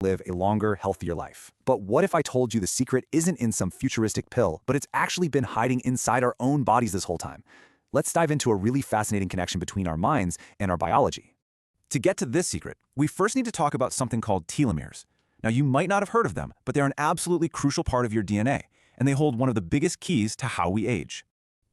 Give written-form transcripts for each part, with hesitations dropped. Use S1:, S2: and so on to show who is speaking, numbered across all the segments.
S1: live a longer, healthier life. But what if I told you the secret isn't in some futuristic pill, but it's actually been hiding inside our own bodies this whole time? Let's dive into a really fascinating connection between our minds and our biology. To get to this secret, we first need to talk about something called telomeres. Now, you might not have heard of them, but they're an absolutely crucial part of your DNA, and they hold one of the biggest keys to how we age.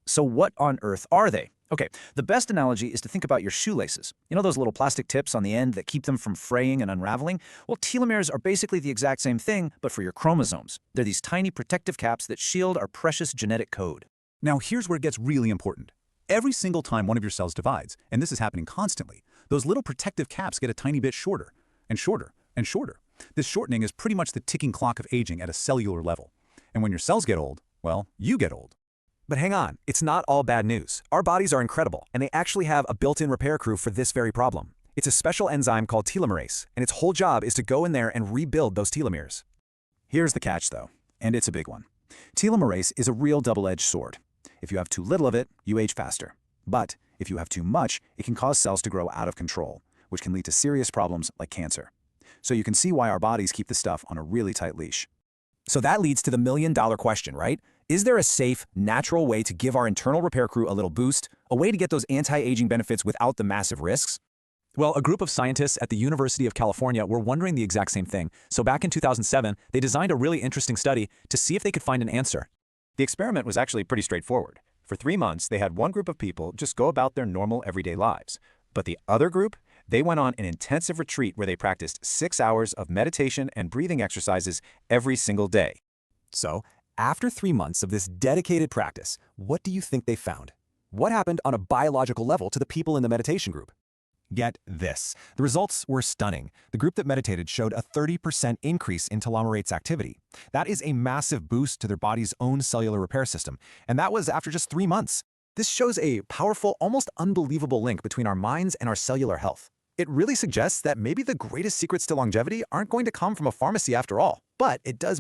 S2: So what on earth are they? Okay, the best analogy is to think about your shoelaces. You know those little plastic tips on the end that keep them from fraying and unraveling? Well, telomeres are basically the exact same thing, but for your chromosomes. They're these tiny protective caps that shield our precious genetic code.
S3: Now here's where it gets really important. Every single time one of your cells divides, and this is happening constantly, those little protective caps get a tiny bit shorter, and shorter, and shorter. This shortening is pretty much the ticking clock of aging at a cellular level. And when your cells get old, well, you get old.
S1: But hang on, it's not all bad news. Our bodies are incredible, and they actually have a built-in repair crew for this very problem. It's a special enzyme called telomerase, and its whole job is to go in there and rebuild those telomeres. Here's the catch, though, and it's a big one. Telomerase is a real double-edged sword. If you have too little of it, you age faster. But if you have too much, it can cause cells to grow out of control, which can lead to serious problems like cancer. So you can see why our bodies keep the stuff on a really tight leash. So that leads to the million-dollar question, right? Is there a safe, natural way to give our internal repair crew a little boost, a way to get those anti-aging benefits without the massive risks? Well, a group of scientists at the University of California were wondering the exact same thing. So back in 2007, they designed a really interesting study to see if they could find an answer.
S4: The experiment was actually pretty straightforward. For 3 months, they had one group of people just go about their normal everyday lives. But the other group, they went on an intensive retreat where they practiced 6 hours of meditation and breathing exercises every single day.
S1: So, after 3 months of this dedicated practice, what do you think they found? What happened on a biological level to the people in the meditation group? Get this. The results were stunning. The group that meditated showed a 30% increase in telomerase activity. That is a massive boost to their body's own cellular repair system, and that was after just 3 months. This shows a powerful, almost unbelievable link between our minds and our cellular health. It really suggests that maybe the greatest secrets to longevity aren't going to come from a pharmacy after all, but it does